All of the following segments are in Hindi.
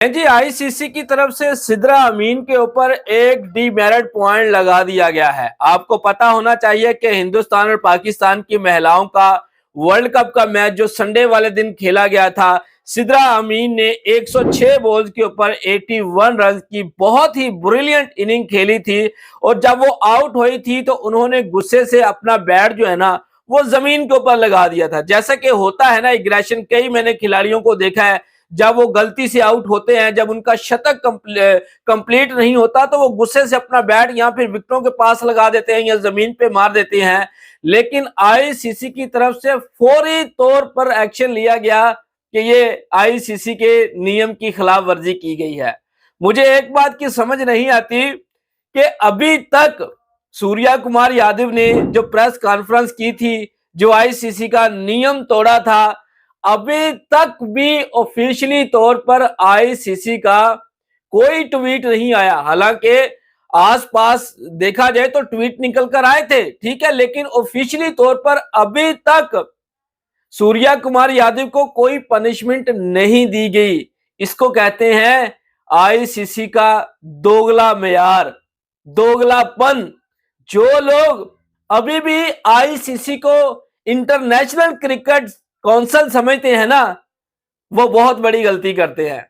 जी आईसीसी की तरफ से सिद्रा अमीन के ऊपर एक डीमेरिट पॉइंट लगा दिया गया है। आपको पता होना चाहिए कि हिंदुस्तान और पाकिस्तान की महिलाओं का वर्ल्ड कप का मैच जो संडे वाले दिन खेला गया था, सिद्रा अमीन ने 106 बॉल्स के ऊपर 81 रन की बहुत ही ब्रिलियंट इनिंग खेली थी। और जब वो आउट हुई थी तो उन्होंने गुस्से से अपना बैट जो है ना वो जमीन के ऊपर लगा दिया था। जैसा कि होता है ना एग्रेशन, कई मैंने खिलाड़ियों को देखा है जब वो गलती से आउट होते हैं, जब उनका शतक कंप्लीट नहीं होता तो वो गुस्से से अपना बैट या फिर विकेटों के पास लगा देते हैं या जमीन पे मार देते हैं। लेकिन आईसीसी की तरफ से फौरी तौर पर एक्शन लिया गया कि ये आईसीसी के नियम की खिलाफ वर्जी की गई है। मुझे एक बात की समझ नहीं आती कि अभी तक सूर्या कुमार यादव ने जो प्रेस कॉन्फ्रेंस की थी, जो आईसीसी का नियम तोड़ा था, अभी तक भी ऑफिशियली तौर पर आईसीसी का कोई ट्वीट नहीं आया। हालांकि आसपास देखा जाए तो ट्वीट निकल कर आए थे, ठीक है, लेकिन ऑफिशियली तौर पर अभी तक सूर्या कुमार यादव को कोई पनिशमेंट नहीं दी गई। इसको कहते हैं आईसीसी का दोगला मेयार, दोगलापन। जो लोग अभी भी आईसीसी को इंटरनेशनल क्रिकेट काउंसिल समझते हैं ना, वो बहुत बड़ी गलती करते हैं।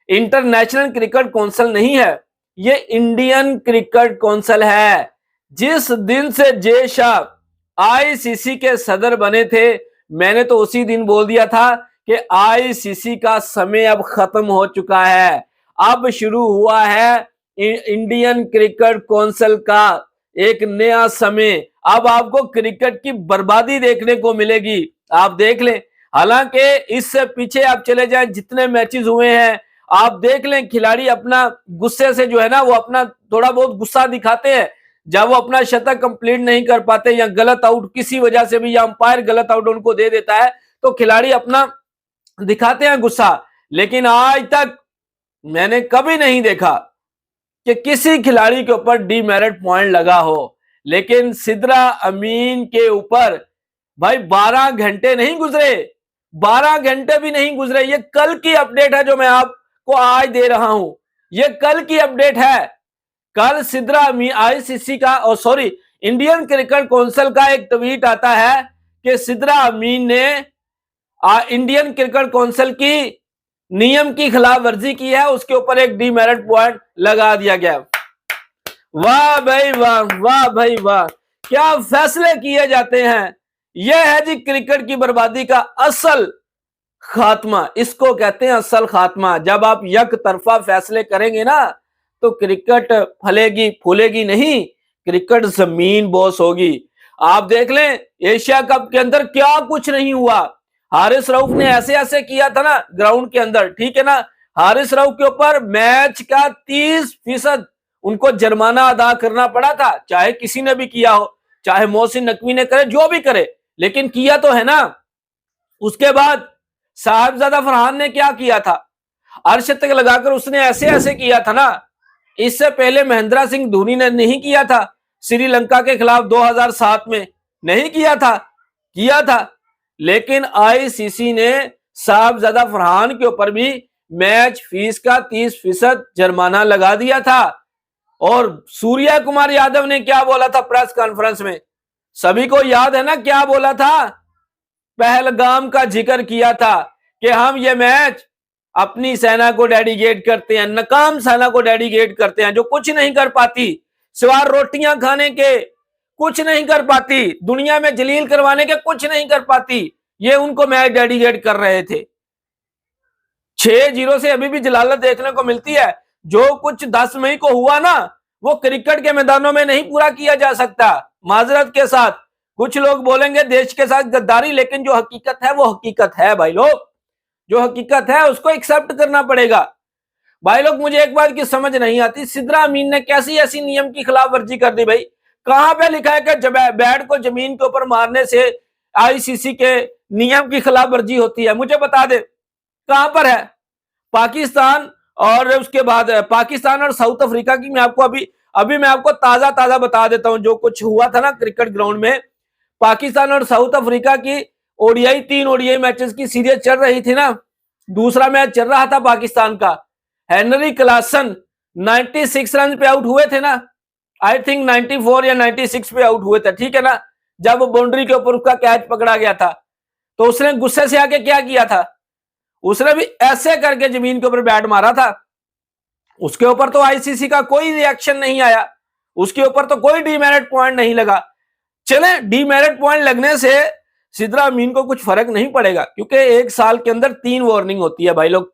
इंटरनेशनल क्रिकेट काउंसिल नहीं है, ये इंडियन क्रिकेट काउंसिल है। जिस दिन से जे शाह आईसीसी के सदर बने थे, मैंने तो उसी दिन बोल दिया था कि आईसीसी का समय अब खत्म हो चुका है। अब शुरू हुआ है इंडियन क्रिकेट काउंसिल का एक नया समय। अब आपको क्रिकेट की बर्बादी देखने को मिलेगी, आप देख लें। हालांकि इससे पीछे आप चले जाएं, जितने मैचेस हुए हैं आप देख लें, खिलाड़ी अपना गुस्से से जो है ना वो अपना थोड़ा बहुत गुस्सा दिखाते हैं जब वो अपना शतक कंप्लीट नहीं कर पाते या गलत आउट किसी वजह से भी, या अंपायर गलत आउट उनको दे देता है तो खिलाड़ी अपना दिखाते हैं गुस्सा। लेकिन आज तक मैंने कभी नहीं देखा कि किसी खिलाड़ी के ऊपर डीमेरिट पॉइंट लगा हो। लेकिन सिद्रा अमीन के ऊपर भाई 12 घंटे नहीं गुजरे, 12 घंटे भी नहीं गुजरे। ये कल की अपडेट है जो मैं आपको आज दे रहा हूं, ये कल की अपडेट है। कल सिद्रा अमीन आईसीसी का और सॉरी इंडियन क्रिकेट काउंसिल का एक ट्वीट आता है कि सिद्रा अमीन ने इंडियन क्रिकेट काउंसिल की नियम की खिलाफ वर्जी की है, उसके ऊपर एक डीमेरिट पॉइंट लगा दिया गया। वाह भाई वाह, वाह भाई वाह, क्या फैसले किए जाते हैं। यह है जी क्रिकेट की बर्बादी का असल खात्मा, इसको कहते हैं असल खात्मा। जब आप यक तरफा फैसले करेंगे ना तो क्रिकेट फलेगी फूलेगी नहीं, क्रिकेट जमीन बॉस होगी। आप देख लें एशिया कप के अंदर क्या कुछ नहीं हुआ। हारिस रऊफ ने ऐसे ऐसे किया था ना ग्राउंड के अंदर, ठीक है ना। हारिस रऊफ के ऊपर मैच का 30% उनको जुर्माना अदा करना पड़ा था, चाहे किसी ने भी किया हो, चाहे मोहसिन नकवी ने करे, जो भी करे, लेकिन किया तो है ना। उसके बाद साहिबजादा फरहान ने क्या किया था, अर्शतक लगाकर उसने ऐसे ऐसे किया था ना। इससे पहले महेंद्र सिंह धोनी ने नहीं किया था श्रीलंका के खिलाफ 2007 में, नहीं किया था, किया था। लेकिन आईसीसी ने साहिबजादा फरहान के ऊपर भी मैच फीस का 30% जुर्माना लगा दिया था। और सूर्या कुमार यादव ने क्या बोला था प्रेस कॉन्फ्रेंस में, सभी को याद है ना क्या बोला था। पहलगाम का जिक्र किया था कि हम ये मैच अपनी सेना को डेडिकेट करते हैं, नाकाम सेना को डेडिकेट करते हैं जो कुछ नहीं कर पाती, सिवाय रोटियां खाने के कुछ नहीं कर पाती, दुनिया में जलील करवाने के कुछ नहीं कर पाती। ये उनको मैच डेडिकेट कर रहे थे। 6-0 से अभी भी जलालत देखने को मिलती है। जो कुछ 10 मई को हुआ ना वो क्रिकेट के मैदानों में नहीं पूरा किया जा सकता। माजरत के साथ कुछ लोग बोलेंगे देश के साथ गद्दारी, लेकिन जो हकीकत है वो हकीकत है भाई लोग, जो हकीकत है उसको एक्सेप्ट करना पड़ेगा। भाई लोग मुझे एक बात की समझ नहीं आती, सिद्रा अमीन ने कैसी ऐसी नियम की खिलाफ वर्जी कर दी भाई। कहां पे लिखा है कि बैट को जमीन के ऊपर मारने से आईसीसी के नियम की खिलाफ वर्जी होती है, मुझे बता दे कहां पर है। पाकिस्तान और उसके बाद पाकिस्तान और साउथ अफ्रीका की मैं आपको अभी मैं आपको ताजा ताजा बता देता हूं जो कुछ हुआ था ना क्रिकेट ग्राउंड में। पाकिस्तान और साउथ अफ्रीका की ओडीआई 3 ओडीआई मैचेस की सीरीज चल रही थी ना, दूसरा मैच चल रहा था पाकिस्तान का, हेनरी क्लासन 96 रन पे आउट हुए थे ना, आई थिंक 94 या 96 पे आउट हुए थे, ठीक है ना, जब बाउंड्री के ऊपर उसका कैच पकड़ा गया था। तो उसने गुस्से से आके क्या किया था, उसने भी ऐसे करके जमीन के ऊपर बैट मारा था। उसके ऊपर तो आईसीसी का कोई रिएक्शन नहीं आया, उसके ऊपर तो कोई डीमेरिट पॉइंट नहीं लगा। चले, डीमेरिट पॉइंट लगने से सिद्रा अमीन को कुछ फर्क नहीं पड़ेगा, क्योंकि एक साल के अंदर 3 वार्निंग होती है भाई लोग,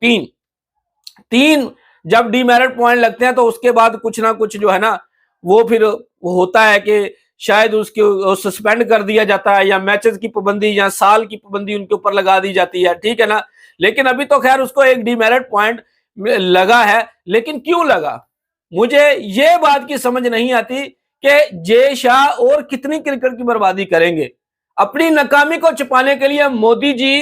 तीन जब डीमेरिट पॉइंट लगते हैं तो उसके बाद कुछ ना कुछ जो है ना वो फिर होता है कि शायद उसके सस्पेंड कर दिया जाता है, या मैचेस की पाबंदी या साल की पाबंदी उनके ऊपर लगा दी जाती है, ठीक है ना। लेकिन अभी तो खैर उसको एक डीमेरिट पॉइंट लगा है, लेकिन क्यों लगा, मुझे ये बात की समझ नहीं आती कि जय शाह और कितनी क्रिकेट की बर्बादी करेंगे। अपनी नाकामी को छुपाने के लिए मोदी जी,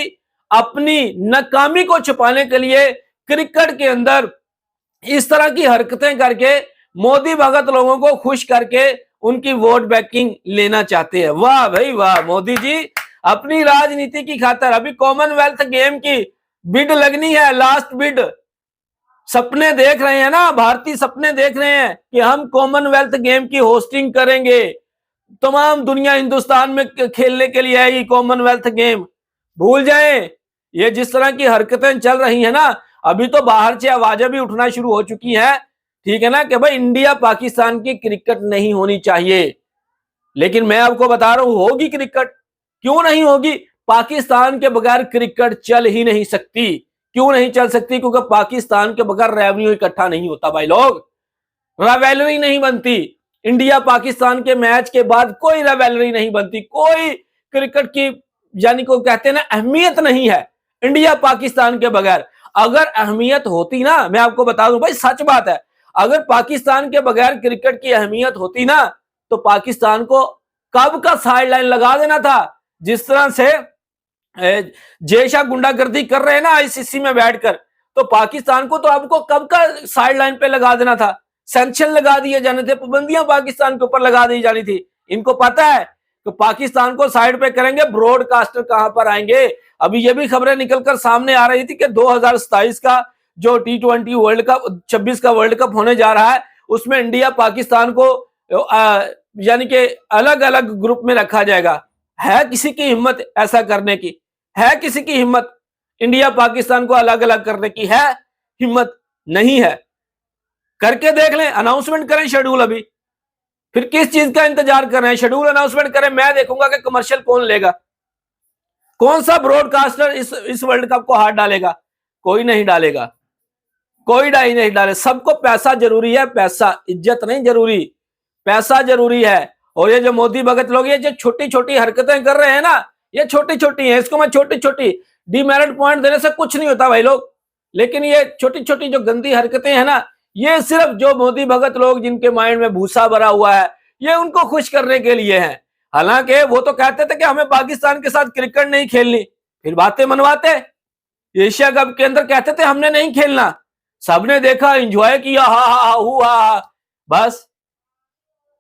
अपनी नाकामी को छुपाने के लिए क्रिकेट के अंदर इस तरह की हरकतें करके मोदी भगत लोगों को खुश करके उनकी वोट बैंकिंग लेना चाहते हैं। वाह भाई वाह, मोदी जी अपनी राजनीति की खातर अभी कॉमनवेल्थ गेम की बिड लगनी है, लास्ट बिड। सपने देख रहे हैं ना, भारतीय सपने देख रहे हैं कि हम कॉमनवेल्थ गेम की होस्टिंग करेंगे, तमाम दुनिया हिंदुस्तान में खेलने के लिए आएगी कॉमनवेल्थ गेम। भूल जाएं, ये जिस तरह की हरकतें चल रही है ना, अभी तो बाहर से आवाजें भी उठना शुरू हो चुकी हैं, ठीक है ना, कि भाई इंडिया पाकिस्तान की क्रिकेट नहीं होनी चाहिए। लेकिन मैं आपको बता रहा हूं, होगी क्रिकेट, क्यों नहीं होगी। पाकिस्तान के बगैर क्रिकेट चल ही नहीं सकती। क्यों नहीं चल सकती, क्योंकि पाकिस्तान के बगैर रेवेन्यू इकट्ठा नहीं होता भाई लोग, रेवेलरी नहीं बनती। इंडिया पाकिस्तान के मैच के बाद कोई रेवेलरी नहीं बनती, कोई क्रिकेट की यानी को कहते हैं ना अहमियत नहीं है इंडिया पाकिस्तान के बगैर। अगर अहमियत होती ना, मैं आपको बता दूं भाई सच बात है, अगर पाकिस्तान के बगैर क्रिकेट की अहमियत होती ना, तो पाकिस्तान को कब का साइड लाइन लगा देना था। जिस तरह से जयशाह गुंडागर्दी कर रहे हैं ना आईसीसी में बैठकर, तो पाकिस्तान को तो आपको कब का साइड लाइन पे लगा देना था, सैंक्शन लगा दिए जाने थे, पाबंदियां पाकिस्तान के ऊपर लगा दी जानी थी। इनको पता है कि पाकिस्तान को साइड पे करेंगे, ब्रॉडकास्टर कहां पर आएंगे। अभी ये भी खबरें निकलकर सामने आ रही थी कि 2027 का जो T20 वर्ल्ड कप 26 का वर्ल्ड कप होने जा रहा है, उसमें इंडिया पाकिस्तान को यानी कि अलग अलग ग्रुप में रखा जाएगा। है किसी की हिम्मत ऐसा करने की, है किसी की हिम्मत इंडिया पाकिस्तान को अलग अलग करने की, है हिम्मत नहीं है। करके देख लें, अनाउंसमेंट करें शेड्यूल, अभी फिर किस चीज का इंतजार कर रहे हैं, शेड्यूल अनाउंसमेंट करें, मैं देखूंगा कि कमर्शियल कौन लेगा, कौन सा ब्रॉडकास्टर इस वर्ल्ड कप को हाथ डालेगा। कोई नहीं डालेगा, कोई नहीं डाले। सबको पैसा जरूरी है, पैसा, इज्जत नहीं जरूरी, पैसा जरूरी है। और ये जो मोदी भगत लोग ये जो छोटी छोटी हरकतें कर रहे हैं ना, ये छोटी छोटी है, इसको मैं छोटी छोटी, डीमेरिट पॉइंट देने से कुछ नहीं होता भाई लोग, लेकिन ये छोटी छोटी जो गंदी हरकतें हैं ना, ये सिर्फ जो मोदी भगत लोग जिनके माइंड में भूसा भरा हुआ है, ये उनको खुश करने के लिए है। हालांकि वो तो कहते थे कि हमें पाकिस्तान के साथ क्रिकेट नहीं खेलनी, फिर बातें मनवाते। एशिया कप के अंदर कहते थे हमने नहीं खेलना, सबने देखा, एंजॉय किया, हा हा हुआ, बस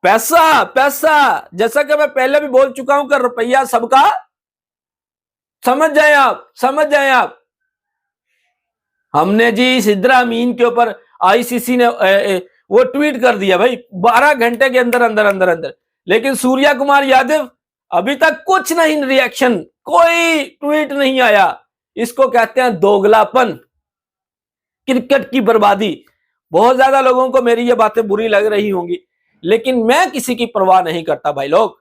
पैसा पैसा। जैसा कि मैं पहले भी बोल चुका हूं कि रुपया सबका, समझ जाए आप, समझ जाए आप। हमने जी सिद्रा अमीन के ऊपर आईसीसी ने वो ट्वीट कर दिया भाई 12 घंटे के अंदर अंदर अंदर अंदर, लेकिन सूर्या कुमार यादव अभी तक कुछ नहीं, रिएक्शन, कोई ट्वीट नहीं आया। इसको कहते हैं दोगलापन, क्रिकेट की बर्बादी। बहुत ज्यादा लोगों को मेरी ये बातें बुरी लग रही होंगी, लेकिन मैं किसी की परवाह नहीं करता भाई लोग।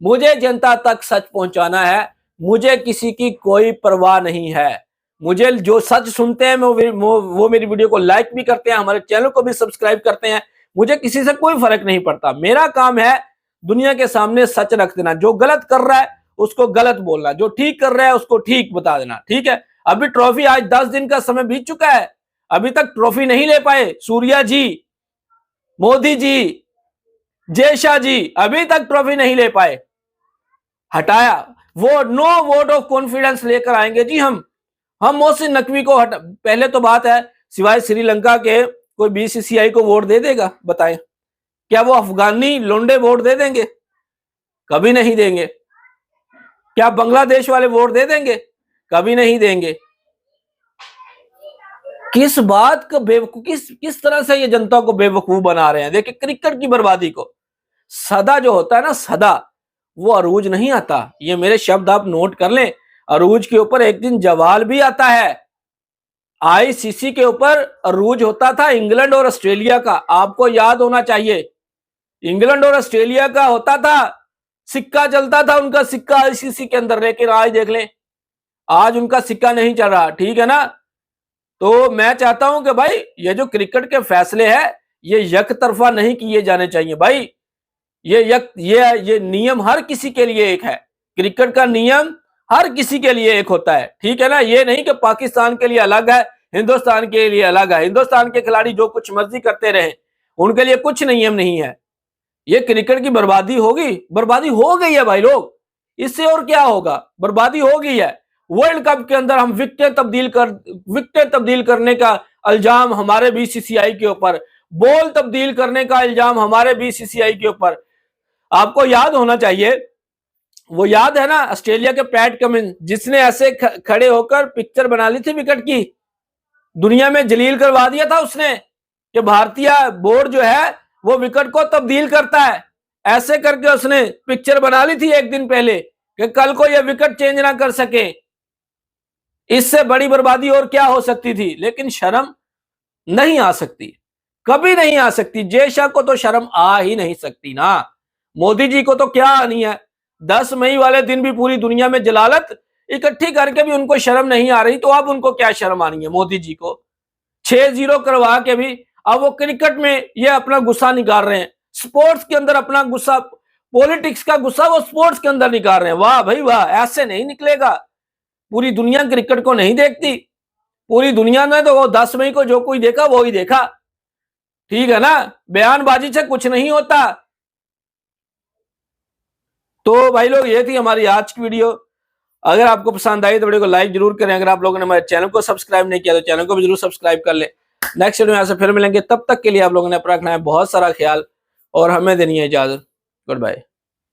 मुझे जनता तक सच पहुंचाना है, मुझे किसी की कोई परवाह नहीं है। मुझे जो सच सुनते हैं वो मेरी वीडियो को लाइक भी करते हैं, हमारे चैनल को भी सब्सक्राइब करते हैं। मुझे किसी से कोई फर्क नहीं पड़ता, मेरा काम है दुनिया के सामने सच रख देना। जो गलत कर रहा है उसको गलत बोलना, जो ठीक कर रहा है उसको ठीक बता देना, ठीक है। अभी ट्रॉफी, आज 10 दिन का समय बीत चुका है, अभी तक ट्रॉफी नहीं ले पाए सूर्या जी, मोदी जी, जयशाह जी, अभी तक ट्रॉफी नहीं ले पाए। हटाया वो, नो वोट ऑफ कॉन्फिडेंस लेकर आएंगे जी हम मोहसिन नकवी को हटा। पहले तो बात है, सिवाय श्रीलंका के कोई बीसीसीआई को वोट दे देगा, बताएं क्या वो अफगानी लोंडे वोट दे देंगे? कभी नहीं देंगे। क्या बांग्लादेश वाले वोट दे देंगे? कभी नहीं देंगे। किस बात का बेवकूफ, किस तरह से ये जनता को बेवकूफ बना रहे हैं। देखिए क्रिकेट की बर्बादी को सदा जो होता है ना, सदा वो अरूज नहीं आता। ये मेरे शब्द आप नोट कर लें, अरूज के ऊपर एक दिन जवाल भी आता है। आईसीसी के ऊपर अरूज होता था इंग्लैंड और ऑस्ट्रेलिया का, आपको याद होना चाहिए। इंग्लैंड और ऑस्ट्रेलिया का होता था, सिक्का चलता था उनका, सिक्का आईसीसी के अंदर। लेकिन आज देख लें, आज उनका सिक्का नहीं चल रहा, ठीक है ना। तो मैं चाहता हूं कि भाई ये जो क्रिकेट के फैसले हैं ये यक तरफा नहीं किए जाने चाहिए भाई। ये नियम हर किसी के लिए एक है। क्रिकेट का नियम हर किसी के लिए एक होता है, ठीक है ना। ये नहीं कि पाकिस्तान के लिए अलग है, हिंदुस्तान के लिए अलग है। हिंदुस्तान के खिलाड़ी जो कुछ मर्जी करते रहे, उनके लिए कुछ नियम नहीं है। ये क्रिकेट की बर्बादी होगी, बर्बादी हो गई है भाई लोग, इससे और क्या होगा, बर्बादी हो गई है। वर्ल्ड कप के अंदर हम विकेट तब्दील करने का इल्जाम हमारे बीसीसीआई के ऊपर, बॉल तब्दील करने का इल्जाम हमारे बीसीसीआई के ऊपर। आपको याद होना चाहिए, वो याद है ना ऑस्ट्रेलिया के पैट कमिंस, जिसने ऐसे खड़े होकर पिक्चर बना ली थी विकेट की, दुनिया में जलील करवा दिया था उसने कि भारतीय बोर्ड जो है वो विकेट को तब्दील करता है। ऐसे करके उसने पिक्चर बना ली थी एक दिन पहले कि कल को ये विकेट चेंज ना कर सके। इससे बड़ी बर्बादी और क्या हो सकती थी। लेकिन शर्म नहीं आ सकती, कभी नहीं आ सकती। जय शाह को तो शर्म आ ही नहीं सकती ना, मोदी जी को तो क्या आनी है। 10 मई वाले दिन भी पूरी दुनिया में जलालत इकट्ठी करके भी उनको शर्म नहीं आ रही, तो अब उनको क्या शर्म आनी है मोदी जी को। 6-0 करवा के भी अब वो क्रिकेट में ये अपना गुस्सा निकाल रहे हैं, स्पोर्ट्स के अंदर अपना गुस्सा, पॉलिटिक्स का गुस्सा वो स्पोर्ट्स के अंदर निकाल रहे हैं। वाह भाई वाह, ऐसे नहीं निकलेगा। पूरी दुनिया क्रिकेट को नहीं देखती, पूरी दुनिया ने तो वो 10 मई को जो कोई देखा वो ही देखा, ठीक है ना। बयानबाजी से कुछ नहीं होता। तो भाई लोग ये थी हमारी आज की वीडियो। अगर आपको पसंद आई तो वीडियो को लाइक जरूर करें। अगर आप लोगों ने हमारे चैनल को सब्सक्राइब नहीं किया तो चैनल को भी जरूर सब्सक्राइब कर ले। नेक्स्ट वीडियो में यहाँ से फिर मिलेंगे, तब तक के लिए आप लोगों ने अपना रखना है बहुत सारा ख्याल और हमें देनी है इजाजत। Good bye.